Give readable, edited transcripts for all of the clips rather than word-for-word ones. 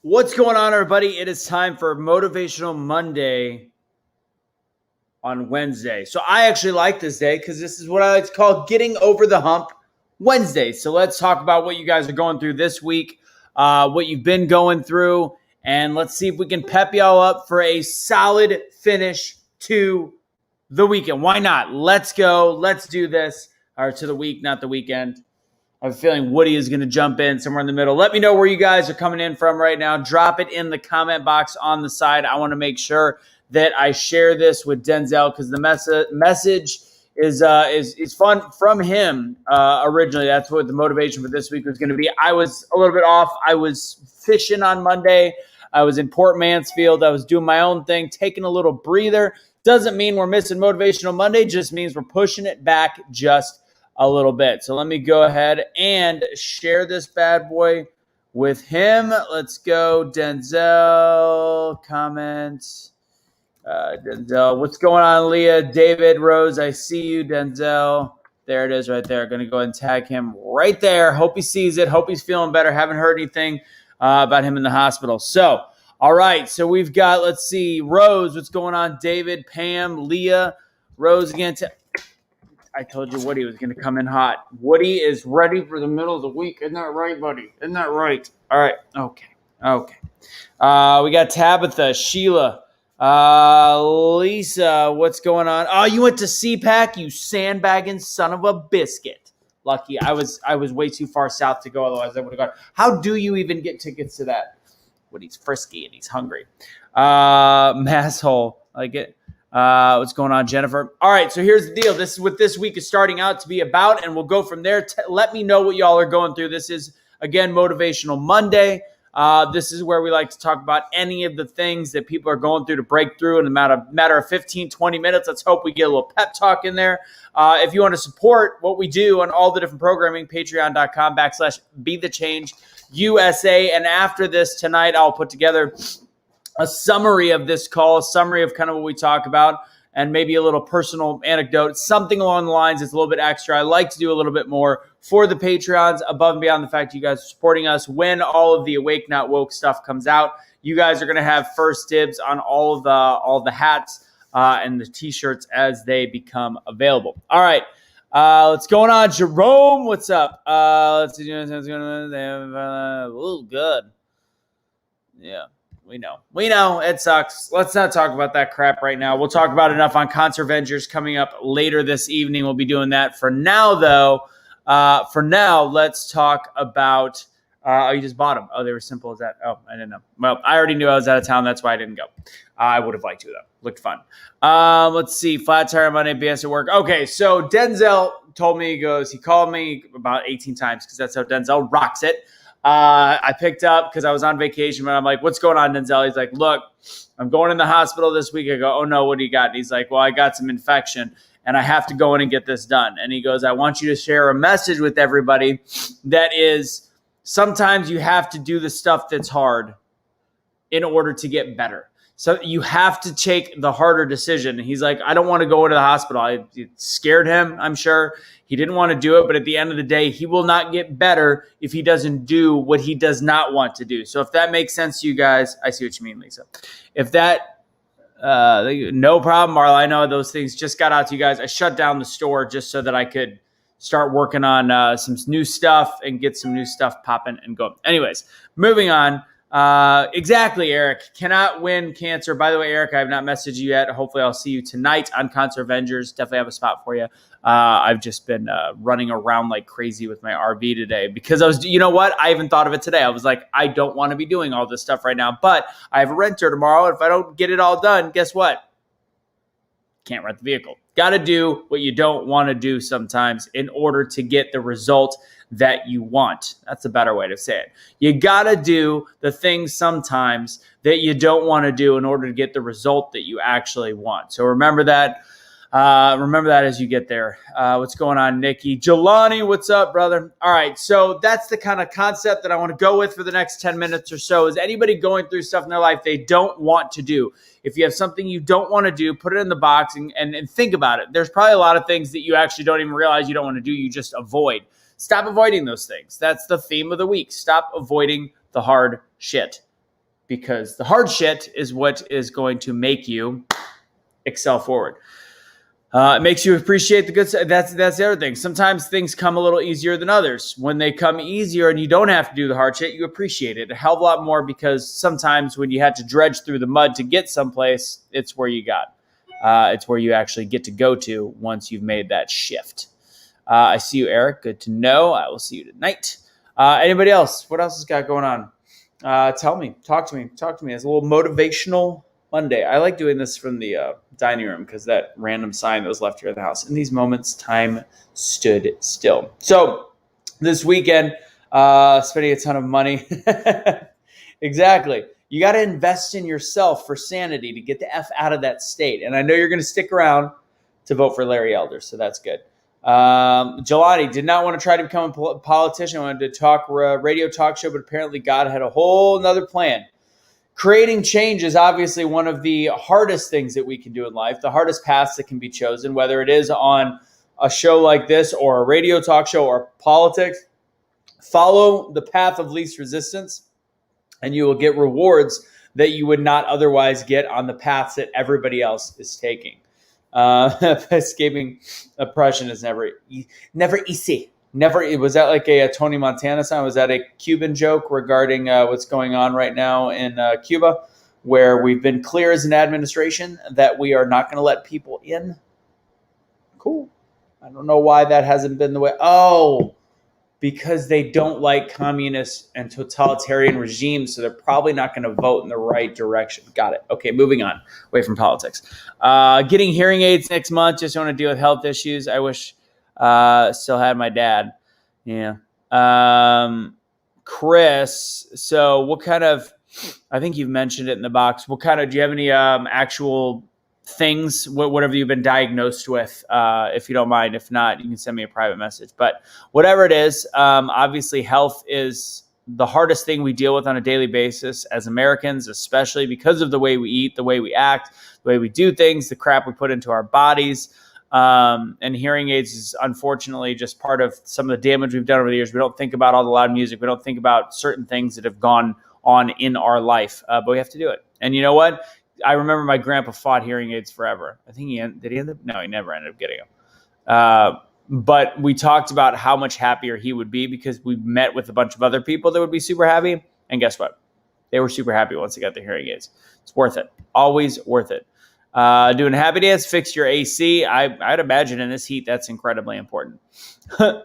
What's going on, everybody? It is time for Motivational Monday on Wednesday. So I actually like this day because this is what I like to call getting over the hump Wednesday. So let's talk about what you guys are going through this week, what you've been going through, and let's see if we can pep y'all up for a solid finish to the weekend. Why not? Let's go. Let's do this. Or to the week, not the weekend. I have a feeling Woody is going to jump in somewhere in the middle. Let me know where you guys are coming in from right now. Drop it in the comment box on the side. I want to make sure that I share this with Denzel because the message is fun from him originally. That's what the motivation for this week was going to be. I was a little bit off. I was fishing on Monday. I was in Port Mansfield. I was doing my own thing, taking a little breather. Doesn't mean we're missing Motivational Monday. Just means we're pushing it back just a little bit. So let me go ahead and share this bad boy with him. Let's go. Denzel, comments. Denzel, what's going on, Leah? David, Rose, I see you, Denzel. There it is right there. Going to go ahead and tag him right there. Hope he sees it. Hope he's feeling better. Haven't heard anything about him in the hospital. So, all right. So we've got, let's see, Rose, what's going on? David, Pam, Leah, Rose again. I told you Woody was going to come in hot. Woody is ready for the middle of the week. Isn't that right, buddy? Isn't that right? All right. Okay. We got Tabitha, Sheila, Lisa. What's going on? Oh, you went to CPAC, you sandbagging son of a biscuit. Lucky. I was way too far south to go. Otherwise, I would have gone. How do you even get tickets to that? Woody's frisky and he's hungry. Masshole. I like it. What's going on, Jennifer? All right, so here's the deal. This is what this week is starting out to be about, and we'll go from there. Let me know what y'all are going through. This is, again, Motivational Monday. This is where we like to talk about any of the things that people are going through to break through in a matter of 15, 20 minutes. Let's hope we get a little pep talk in there. If you want to support what we do on all the different programming, patreon.com/BetheChange USA. And after this tonight, I'll put together a summary of this call, a summary of kind of what we talk about, and maybe a little personal anecdote, something along the lines that's a little bit extra. I like to do a little bit more for the Patreons above and beyond the fact you guys are supporting us. When all of the Awake Not Woke stuff comes out, you guys are going to have first dibs on all of the hats and the T-shirts as they become available. All right. What's going on, Jerome? What's up? Let's see. Oh, good. Yeah. We know it sucks. Let's not talk about that crap right now. We'll talk about enough on Concert Vengers coming up later this evening. We'll be doing that. For now, though, let's talk about. You just bought them. Oh, they were simple as that. Oh, I didn't know. Well, I already knew I was out of town. That's why I didn't go. I would have liked to, though. Looked fun. Let's see. Flat tire Monday, BS at work. Okay, so Denzel told me, he called me about 18 times because that's how Denzel rocks it. I picked up because I was on vacation, but I'm like, what's going on, Denzel? He's like, look, I'm going in the hospital this week. I go, oh no, what do you got? And he's like, well, I got some infection and I have to go in and get this done. And he goes, I want you to share a message with everybody that is sometimes you have to do the stuff that's hard in order to get better. So you have to take the harder decision. And he's like, I don't want to go into the hospital. It scared him, I'm sure. He didn't want to do it, but at the end of the day, he will not get better if he doesn't do what he does not want to do. So if that makes sense to you guys, I see what you mean, Lisa. If that, no problem, Marla. I know those things just got out to you guys. I shut down the store just so that I could start working on some new stuff and get some new stuff popping and going. Anyways, moving on. Exactly, Eric. Cannot win cancer. By the way, Eric, I have not messaged you yet. Hopefully I'll see you tonight on Concert Vengers. Definitely have a spot for you. I've just been running around like crazy with my RV today because you know what? I even thought of it today. I was like, I don't want to be doing all this stuff right now, but I have a renter tomorrow. If I don't get it all done, guess what? Can't rent the vehicle. Got to do what you don't want to do sometimes in order to get the result that you want. That's a better way to say it. You got to do the things sometimes that you don't want to do in order to get the result that you actually want. So remember that. Remember that as you get there. What's going on, Nikki? Jelani, what's up, brother? All right, so that's the kind of concept that I want to go with for the next 10 minutes or so. Is anybody going through stuff in their life they don't want to do? If you have something you don't want to do, put it in the box and think about it. There's probably a lot of things that you actually don't even realize you don't want to do. You just avoid. Stop avoiding those things. That's the theme of the week. Stop avoiding the hard shit. because the hard shit is what is going to make you excel forward. It makes you appreciate the good stuff. That's the other thing. Sometimes things come a little easier than others. When they come easier and you don't have to do the hard shit, you appreciate it a hell of a lot more, because sometimes when you had to dredge through the mud to get someplace, it's where you got. It's where you actually get to go to once you've made that shift. I see you, Eric. Good to know. I will see you tonight. Anybody else? What else has got going on? Tell me. Talk to me. It's a little motivational Monday. I like doing this from the dining room because that random sign that was left here in the house. In these moments, time stood still. So this weekend, spending a ton of money. Exactly. You got to invest in yourself for sanity to get the F out of that state. And I know you're going to stick around to vote for Larry Elder, so that's good. Jelani did not want to try to become a politician. I wanted to talk radio talk show, but apparently God had a whole nother plan. Creating change is obviously one of the hardest things that we can do in life, the hardest paths that can be chosen, whether it is on a show like this or a radio talk show or politics. Follow the path of least resistance, and you will get rewards that you would not otherwise get on the paths that everybody else is taking. Escaping oppression is never easy. Never. Was that like a Tony Montana song? Was that a Cuban joke regarding what's going on right now in Cuba, where we've been clear as an administration that we are not going to let people in? Cool. I don't know why that hasn't been the way. Oh, because they don't like communist and totalitarian regimes, so they're probably not going to vote in the right direction. Got it. Okay, moving on, away from politics. Getting hearing aids next month. Just want to deal with health issues. I wish still had my dad. Yeah. Chris, so what kind of, I think you've mentioned it in the box. What kind of, do you have any actual things, whatever you've been diagnosed with, if you don't mind? If not, you can send me a private message. But whatever it is, obviously health is the hardest thing we deal with on a daily basis as Americans, especially because of the way we eat, the way we act, the way we do things, the crap we put into our bodies. And hearing aids is unfortunately just part of some of the damage we've done over the years. We don't think about all the loud music. We don't think about certain things that have gone on in our life, but we have to do it. And you know what? I remember my grandpa fought hearing aids forever. I think did he end up? No, he never ended up getting them. But we talked about how much happier he would be because we met with a bunch of other people that would be super happy. And guess what? They were super happy once they got the hearing aids. It's worth it. Always worth it. Doing a happy dance, fix your AC. I'd imagine in this heat, that's incredibly important.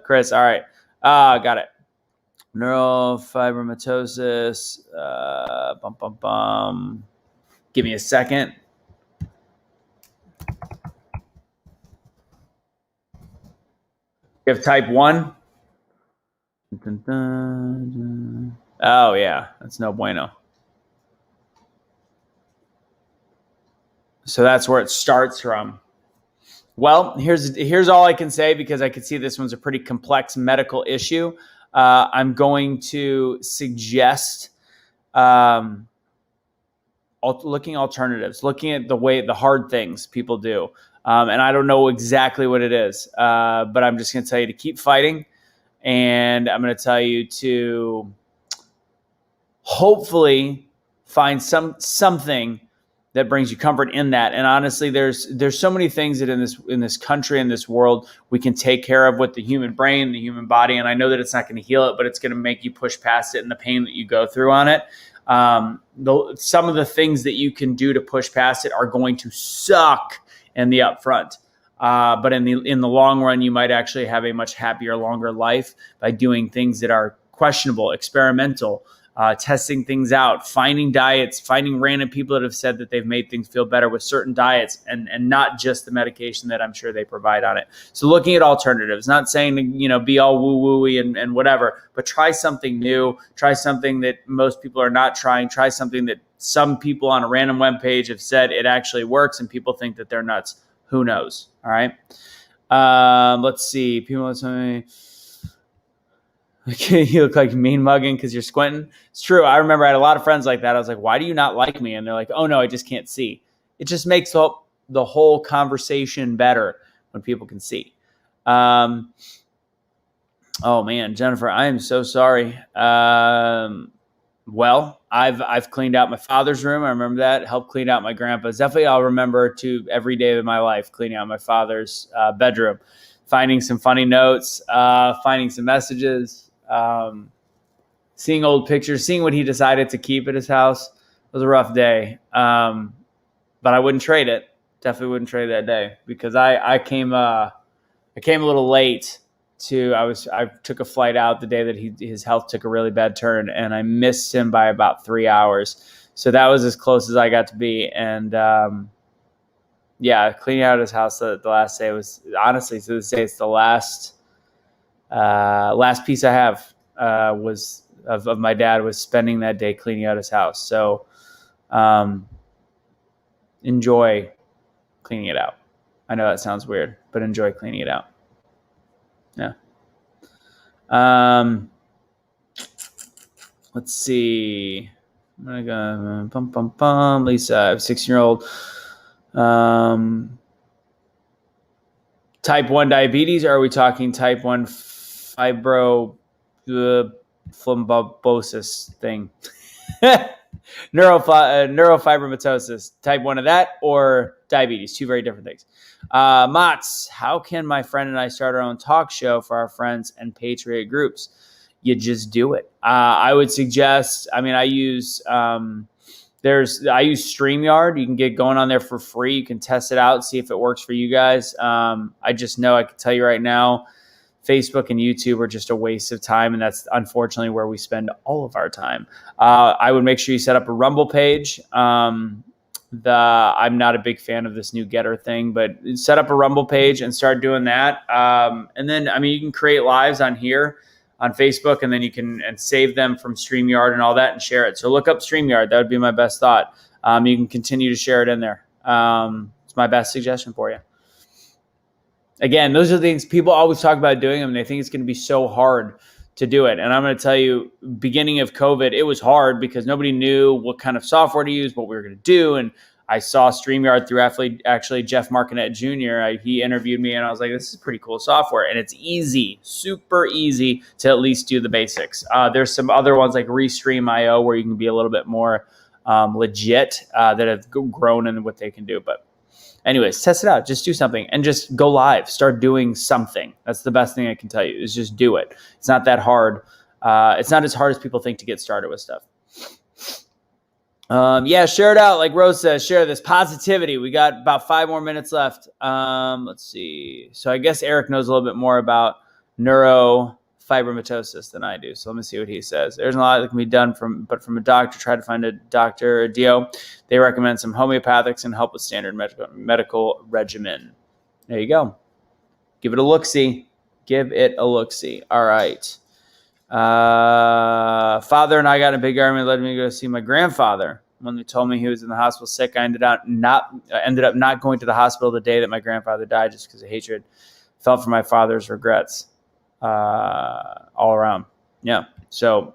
Chris, all right. Got it. Neurofibromatosis. Give me a second. You have type 1? Oh, yeah. That's no bueno. So that's where it starts from. Well, here's all I can say, because I can see this one's a pretty complex medical issue. I'm going to suggest looking alternatives, looking at the hard things people do. And I don't know exactly what it is, but I'm just going to tell you to keep fighting. And I'm going to tell you to hopefully find something that brings you comfort in that. And honestly, there's so many things that in this country, in this world, we can take care of with the human brain, the human body. And I know that it's not going to heal it, but it's going to make you push past it and the pain that you go through on it. Some of the things that you can do to push past it are going to suck in the upfront. But in the long run, you might actually have a much happier, longer life by doing things that are questionable, experimental, testing things out, finding diets, finding random people that have said that they've made things feel better with certain diets and not just the medication that I'm sure they provide on it. So looking at alternatives, not saying to, be all woo-woo-y and whatever, but try something new, try something that most people are not trying, try something that some people on a random webpage have said it actually works and people think that they're nuts. Who knows? All right. Let's see. People are telling me, you look like mean mugging because you're squinting. It's true. I remember I had a lot of friends like that. I was like, why do you not like me? And they're like, oh, no, I just can't see. It just makes the whole conversation better when people can see. Oh, man, Jennifer, I am so sorry. Well, I've cleaned out my father's room. I remember that. Helped clean out my grandpa's. Definitely, I'll remember to every day of my life cleaning out my father's bedroom, finding some funny notes, finding some messages, seeing old pictures, seeing what he decided to keep at his house. It was a rough day, but I wouldn't trade it. Definitely wouldn't trade that day because I came a little late I took a flight out the day that his health took a really bad turn, and I missed him by about 3 hours. So that was as close as I got to be. And cleaning out his house the last day was, honestly, to this day, it's the last piece I have was of my dad, was spending that day cleaning out his house. So enjoy cleaning it out. I know that sounds weird, but enjoy cleaning it out. Yeah. Let's see. I'm gonna go Lisa, I have a 16-year-old. Type 1 diabetes, or are we talking type 1 fibromatosis thing? Neurofibromatosis, type 1 of that, or diabetes? Two very different things. Mots, how can my friend and I start our own talk show for our friends and Patriot groups? You just do it. I would suggest, I use StreamYard. You can get going on there for free. You can test it out, see if it works for you guys. I just know, I can tell you right now, Facebook and YouTube are just a waste of time, and that's unfortunately where we spend all of our time. I would make sure you set up a Rumble page. I'm not a big fan of this new Getter thing, but set up a Rumble page and start doing that. And then, you can create lives on here on Facebook, and then you can save them from StreamYard and all that and share it. So look up StreamYard. That would be my best thought. You can continue to share it in there. It's my best suggestion for you. Again, those are the things people always talk about doing them. They think it's going to be so hard to do it. And I'm going to tell you, beginning of COVID, it was hard because nobody knew what kind of software to use, what we were going to do. And I saw StreamYard through actually Jeff Martinet Jr. He interviewed me, and I was like, this is pretty cool software. And it's easy, super easy to at least do the basics. There's some other ones like Restream.io where you can be a little bit more legit that have grown in what they can do. But anyways, test it out. Just do something and just go live. Start doing something. That's the best thing I can tell you, is just do it. It's not that hard. It's not as hard as people think to get started with stuff. Share it out. Like Rose says, share this positivity. We got about 5 more minutes left. Let's see. So I guess Eric knows a little bit more about neurofibromatosis than I do. So let me see what he says. There's a lot that can be done from a doctor. Try to find a doctor or DO. They recommend some homeopathics and help with standard medical regimen. There you go. Give it a look-see. All right. Father and I got in a big argument, led me to go see my grandfather. When they told me he was in the hospital sick, I ended up not going to the hospital the day that my grandfather died, just because of hatred. Felt for my father's regrets all around. Yeah, so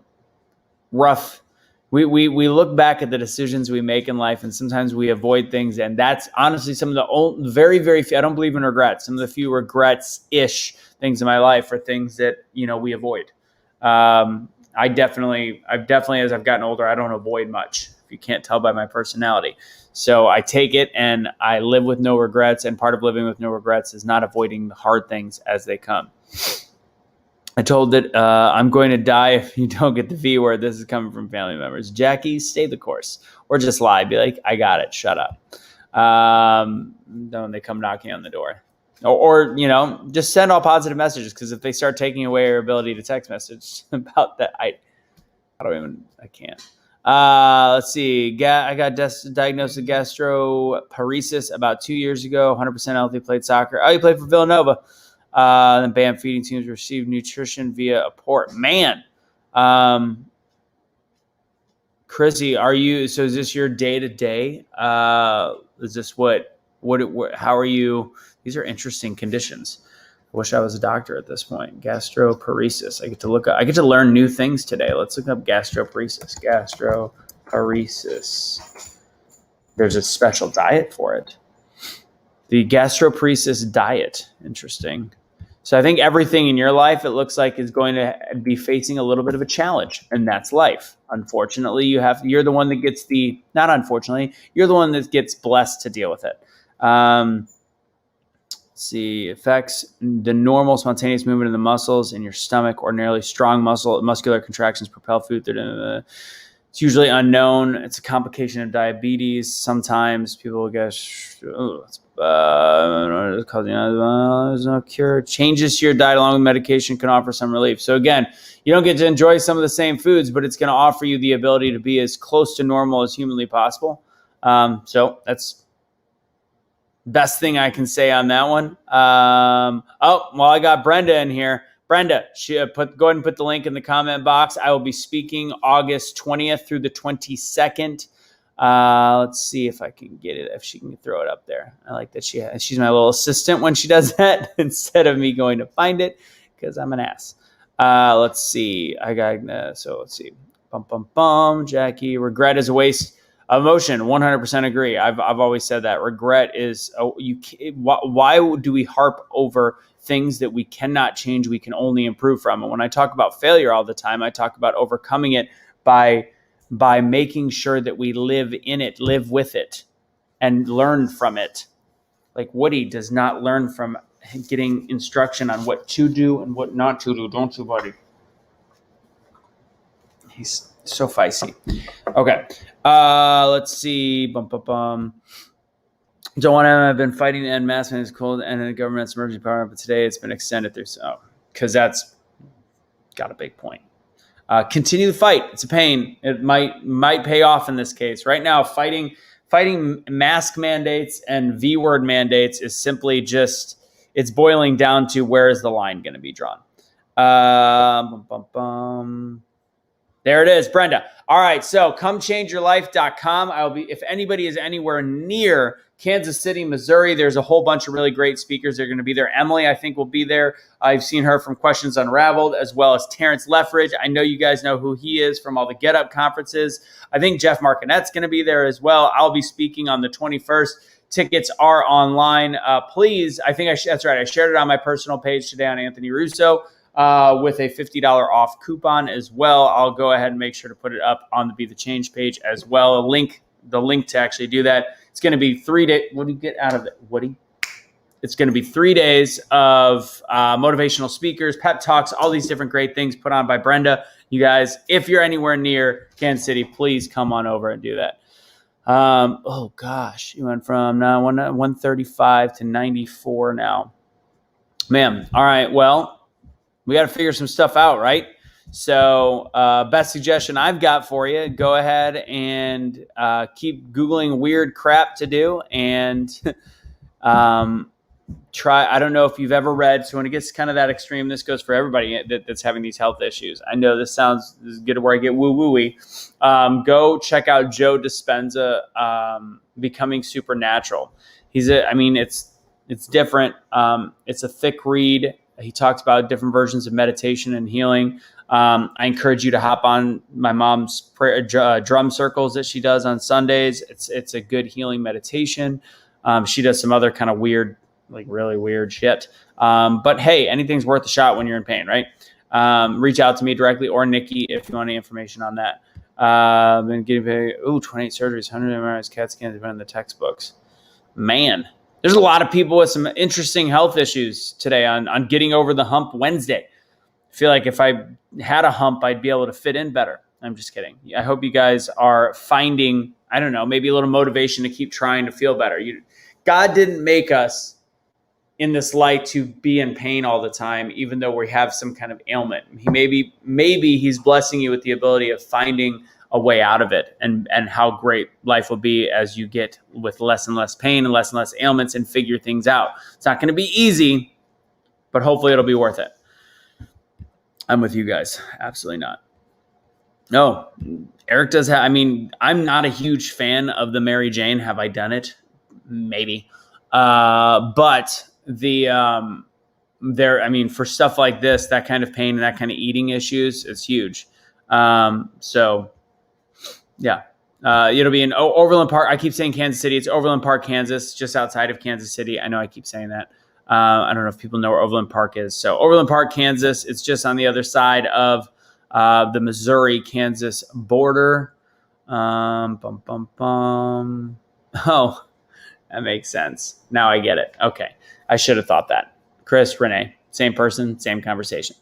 rough. We look back at the decisions we make in life, and sometimes we avoid things, and that's honestly some of the very, very few. I don't believe in regrets. Some of the few regrets-ish things in my life are things that we avoid. I've definitely, as I've gotten older, I don't avoid much, if you can't tell by my personality. So I take it and I live with no regrets. And part of living with no regrets is not avoiding the hard things as they come. I told that I'm going to die if you don't get the V word. This is coming from family members. Jackie, stay the course, or just lie. Be like, I got it. Shut up. Don't they come knocking on the door? Or just send all positive messages, because if they start taking away your ability to text message about that, I can't. Let's see. I got diagnosed with gastroparesis about 2 years ago. 100% healthy. Played soccer. Oh, you played for Villanova. Then BAM feeding teams received nutrition via a port. Man, Chrissy, is this your day to day? Is this what? How are you? These are interesting conditions. I wish I was a doctor at this point. Gastroparesis. I get to learn new things today. Let's look up gastroparesis. Gastroparesis. There's a special diet for it. The gastroparesis diet. Interesting. So I think everything in your life, it looks like, is going to be facing a little bit of a challenge, and that's life. Unfortunately, you're the one that gets not unfortunately, you're the one that gets blessed to deal with it. Let's see, affects the normal spontaneous movement of the muscles in your stomach. Ordinarily strong muscular contractions propel food through it's usually unknown. It's a complication of diabetes. Sometimes people will get, there's no cure. Changes to your diet along with medication can offer some relief. So again, you don't get to enjoy some of the same foods, but it's going to offer you the ability to be as close to normal as humanly possible. So that's best thing I can say on that one. I got Brenda in here. Brenda, go ahead and put the link in the comment box. I will be speaking August 20th through the 22nd. Let's see if I can get it, if she can throw it up there. I like that she's my little assistant when she does that instead of me going to find it because I'm an ass. Let's see. Let's see. Jackie, regret is a waste of emotion. 100% agree. I've always said that. Regret is, why do we harp over things that we cannot change, we can only improve from? And when I talk about failure all the time, I talk about overcoming it by making sure that we live in it, live with it, and learn from it. Like Woody does not learn from getting instruction on what to do and what not to do. Don't you, buddy? He's so feisty. Okay. Let's see. Don't want to have been fighting to end mass mandates cold and the government's emergency power, but today it's been extended through. Because that's got a big point. Continue the fight. It's a pain. It might pay off in this case. Right now, fighting mask mandates and V-word mandates is simply just, it's boiling down to where is the line going to be drawn. There it is, Brenda. All right, so comechangeyourlife.com. If anybody is anywhere near Kansas City, Missouri, there's a whole bunch of really great speakers. They're going to be there. Emily, I think, will be there. I've seen her from Questions Unraveled, as well as Terrence Leffridge. I know you guys know who he is from all the Get Up conferences. I think Jeff Markinette's going to be there as well. I'll be speaking on the 21st. Tickets are online. Please, that's right. I shared it on my personal page today on Anthony Russo. With a $50 off coupon as well. I'll go ahead and make sure to put it up on the Be The Change page as well. The link to actually do that. It's going to be 3 days. What do you get out of it, Woody? It's going to be 3 days of motivational speakers, pep talks, all these different great things put on by Brenda. You guys, if you're anywhere near Kansas City, please come on over and do that. Oh gosh, you went from 135 to 94 now. Man, all right, well, we got to figure some stuff out, right? So best suggestion I've got for you, go ahead and keep Googling weird crap to do and try. I don't know if you've ever read, so when it gets kind of that extreme, this goes for everybody that's having these health issues. I know this is good where I get woo-woo-y. Go check out Joe Dispenza, Becoming Supernatural. It's different. It's a thick read. He talks about different versions of meditation and healing. I encourage you to hop on my mom's drum circles that she does on Sundays. It's a good healing meditation. She does some other kind of weird, like really weird shit. But hey, anything's worth a shot when you're in pain, right? Reach out to me directly or Nikki if you want any information on that. Been getting paid. 28 surgeries, 100 MRIs, CAT scans have been in the textbooks. Man. There's a lot of people with some interesting health issues today on getting over the hump Wednesday. I feel like if I had a hump, I'd be able to fit in better. I'm just kidding. I hope you guys are finding, I don't know, maybe a little motivation to keep trying to feel better. God didn't make us in this light to be in pain all the time, even though we have some kind of ailment. Maybe he's blessing you with the ability of finding a way out of it and how great life will be as you get with less and less pain and less ailments and figure things out. It's not going to be easy, but hopefully it'll be worth it. I'm with you guys. Absolutely not. No, Eric does have, I'm not a huge fan of the Mary Jane. Have I done it? Maybe. But for stuff like this, that kind of pain and that kind of eating issues, it's huge. Yeah. It'll be in Overland Park. I keep saying Kansas City. It's Overland Park, Kansas, just outside of Kansas City. I know I keep saying that. I don't know if people know where Overland Park is. So Overland Park, Kansas. It's just on the other side of the Missouri-Kansas border. Oh, that makes sense. Now I get it. Okay. I should have thought that. Chris, Renee, same person, same conversation.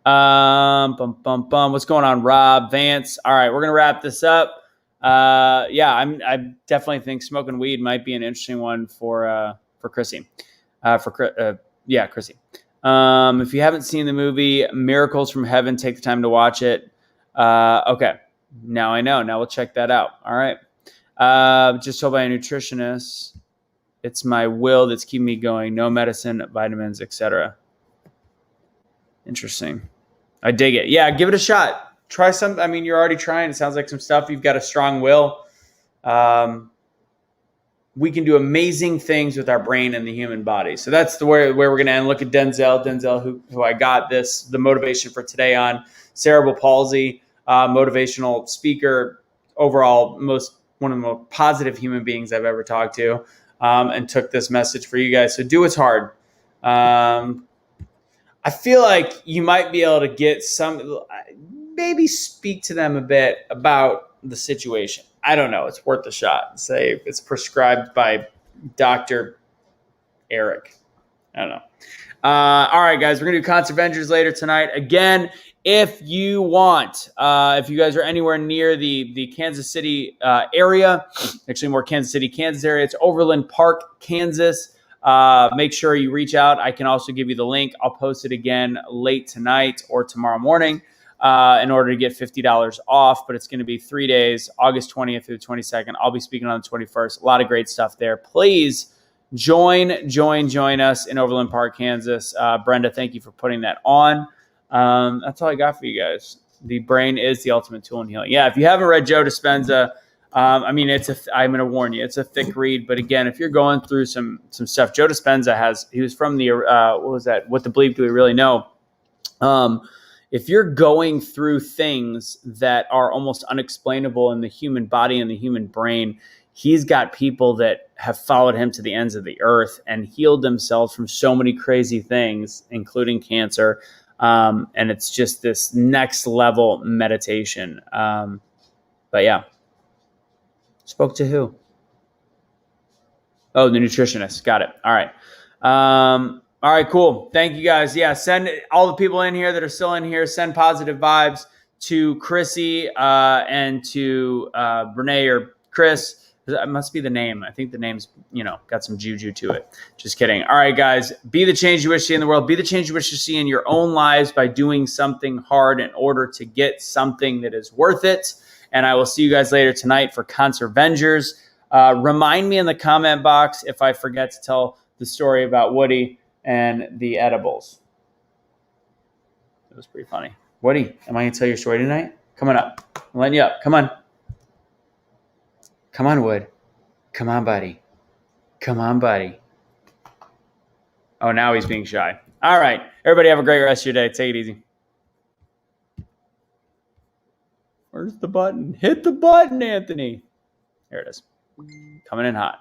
What's going on, Rob, Vance? All right, we're gonna wrap this up. I definitely think smoking weed might be an interesting one for Chrissy. Chrissy. If you haven't seen the movie Miracles from Heaven, take the time to watch it. Okay, now I know. Now we'll check that out. All right. Just told by a nutritionist, it's my will that's keeping me going. No medicine, vitamins, etc. Interesting. I dig it. Yeah, give it a shot. Try some. I mean, you're already trying. It sounds like some stuff. You've got a strong will. We can do amazing things with our brain and the human body. So that's the where we're going to end. Look at Denzel, who I got the motivation for today on cerebral palsy, motivational speaker, overall one of the most positive human beings I've ever talked to, and took this message for you guys. So do what's hard. I feel like you might be able to get maybe speak to them a bit about the situation. I don't know. It's worth a shot. Say if it's prescribed by Dr. Eric. I don't know. All right, guys, we're going to do Concert Avengers later tonight. Again, if you want, if you guys are anywhere near the Kansas City area, actually more Kansas City, Kansas area, it's Overland Park, Kansas. Make sure you reach out. I can also give you the link. I'll post it again late tonight or tomorrow morning in order to get $50 off. But it's going to be 3 days, August 20th through the 22nd. I'll be speaking on the 21st. A lot of great stuff there. Please join us in Overland Park, Kansas. Brenda, thank you for putting that on. That's all I got for you guys. The brain is the ultimate tool in healing. Yeah, if you haven't read Joe Dispenza, I'm going to warn you, it's a thick read. But again, if you're going through some stuff, Joe Dispenza he was from the, what was that? What the Bleep Do We Really Know? If you're going through things that are almost unexplainable in the human body and the human brain, he's got people that have followed him to the ends of the earth and healed themselves from so many crazy things, including cancer. And it's just this next level meditation. But yeah. Spoke to who? Oh, the nutritionist. Got it. All right. All right, cool. Thank you guys. Yeah, send all the people in here that are still in here, send positive vibes to Chrissy and to Renee or Chris. That must be the name. I think the name's, got some juju to it. Just kidding. All right, guys. Be the change you wish to see in the world. Be the change you wish to see in your own lives by doing something hard in order to get something that is worth it. And I will see you guys later tonight for Concert Avengers. Remind me in the comment box if I forget to tell the story about Woody and the edibles. It was pretty funny. Woody, am I going to tell your story tonight? Come on up. I'm letting you up. Come on. Come on, Wood. Come on, buddy. Come on, buddy. Oh, now he's being shy. All right. Everybody have a great rest of your day. Take it easy. Where's the button? Hit the button, Anthony. There it is. Coming in hot.